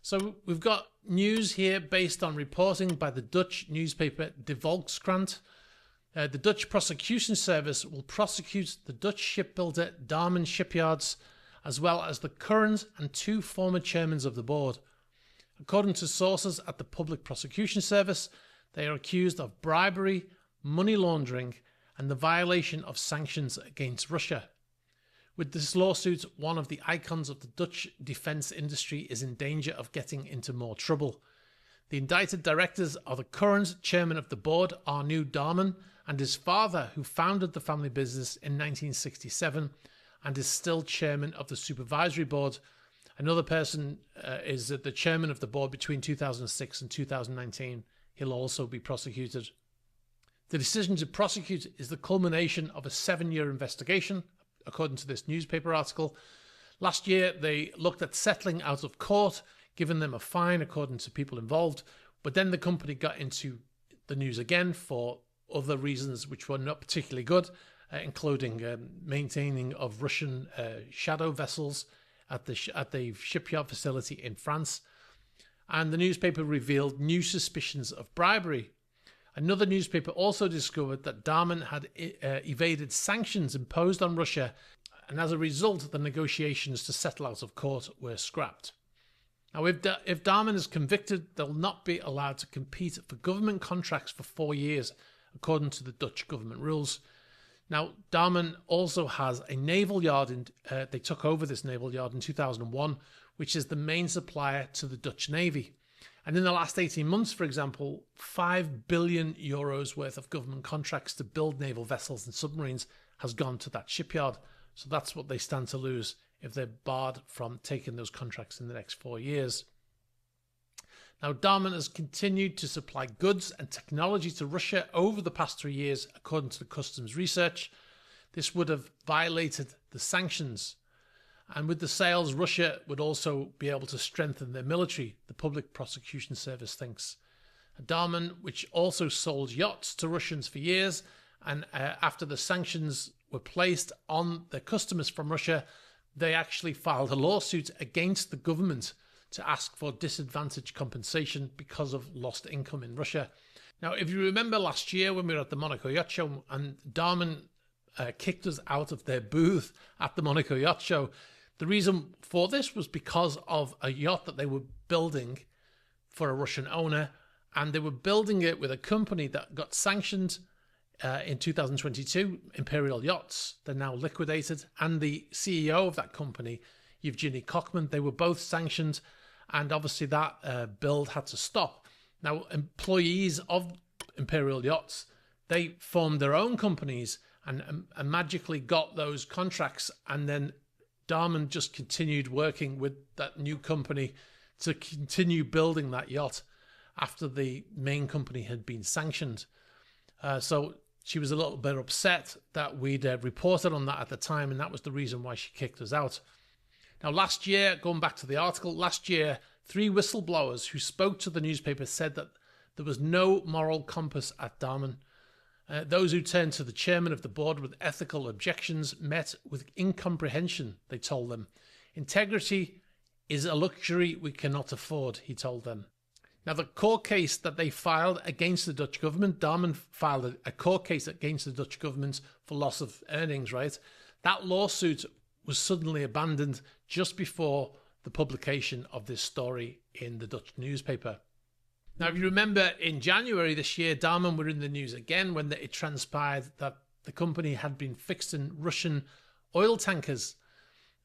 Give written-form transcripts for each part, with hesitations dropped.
So we've got news here based on reporting by the Dutch newspaper De Volkskrant. The Dutch Prosecution Service will prosecute the Dutch shipbuilder Damen shipyards, as well as the current and two former chairmen of the board. According to sources at the Public Prosecution Service, they are accused of bribery, money laundering, and the violation of sanctions against Russia. With this lawsuit, one of the icons of the Dutch defence industry is in danger of getting into more trouble. The indicted directors are the current chairman of the board, Arno Damen, and his father, who founded the family business in 1967 and is still chairman of the supervisory board. Another person is the chairman of the board between 2006 and 2019. He'll also be prosecuted. The decision to prosecute is the culmination of a 7-year investigation, according to this newspaper article. Last year, they looked at settling out of court, giving them a fine according to people involved. But then the company got into the news again for other reasons which were not particularly good, including maintaining of Russian shadow vessels at the shipyard facility in France. And the newspaper revealed new suspicions of bribery. Another newspaper also discovered that Damen had evaded sanctions imposed on Russia, and as a result, the negotiations to settle out of court were scrapped. Now, if Damen is convicted, they'll not be allowed to compete for government contracts for 4 years, according to the Dutch government rules. Now, Damen also has a naval yard. They took over this naval yard in 2001, which is the main supplier to the Dutch Navy. And in the last 18 months, for example, €5 billion worth of government contracts to build naval vessels and submarines has gone to that shipyard. So that's what they stand to lose if they're barred from taking those contracts in the next 4 years. Now, Damen has continued to supply goods and technology to Russia over the past 3 years, according to the customs research. This would have violated the sanctions. And with the sales, Russia would also be able to strengthen their military, the Public Prosecution Service thinks. Damen, which also sold yachts to Russians for years, and after the sanctions were placed on their customers from Russia, they actually filed a lawsuit against the government to ask for disadvantage compensation because of lost income in Russia. Now, if you remember last year when we were at the Monaco Yacht Show and Damen kicked us out of their booth at the Monaco Yacht Show, the reason for this was because of a yacht that they were building for a Russian owner, and they were building it with a company that got sanctioned in 2022, Imperial Yachts. They're now liquidated, and the CEO of that company, Evgeny Kochman, they were both sanctioned, and obviously that build had to stop. Now, employees of Imperial Yachts, they formed their own companies and magically got those contracts, and then Damen just continued working with that new company to continue building that yacht after the main company had been sanctioned. So she was a little bit upset that we'd reported on that at the time, and that was the reason why she kicked us out. Now, last year, going back to the article, last year, 3 whistleblowers who spoke to the newspaper said that there was no moral compass at Damen. Those who turned to the chairman of the board with ethical objections met with incomprehension, they told them. Integrity is a luxury we cannot afford, he told them. Now, the court case that they filed against the Dutch government, Damen filed a court case against the Dutch government for loss of earnings, right? That lawsuit was suddenly abandoned just before the publication of this story in the Dutch newspaper. Now, if you remember, in January this year, Damen were in the news again when it transpired that the company had been fixing Russian oil tankers.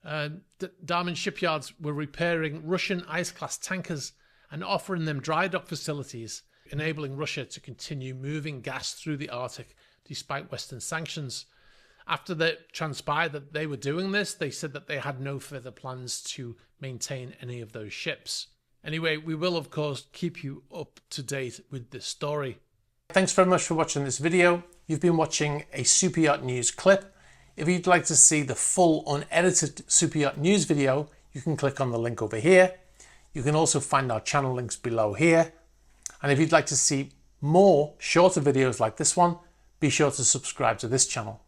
Damen shipyards were repairing Russian ice-class tankers and offering them dry dock facilities, enabling Russia to continue moving gas through the Arctic despite Western sanctions. After that transpired that they were doing this, they said that they had no further plans to maintain any of those ships. Anyway, we will, of course, keep you up to date with this story. Thanks very much for watching this video. You've been watching a SuperYacht News clip. If you'd like to see the full unedited SuperYacht News video, you can click on the link over here. You can also find our channel links below here. And if you'd like to see more shorter videos like this one, be sure to subscribe to this channel.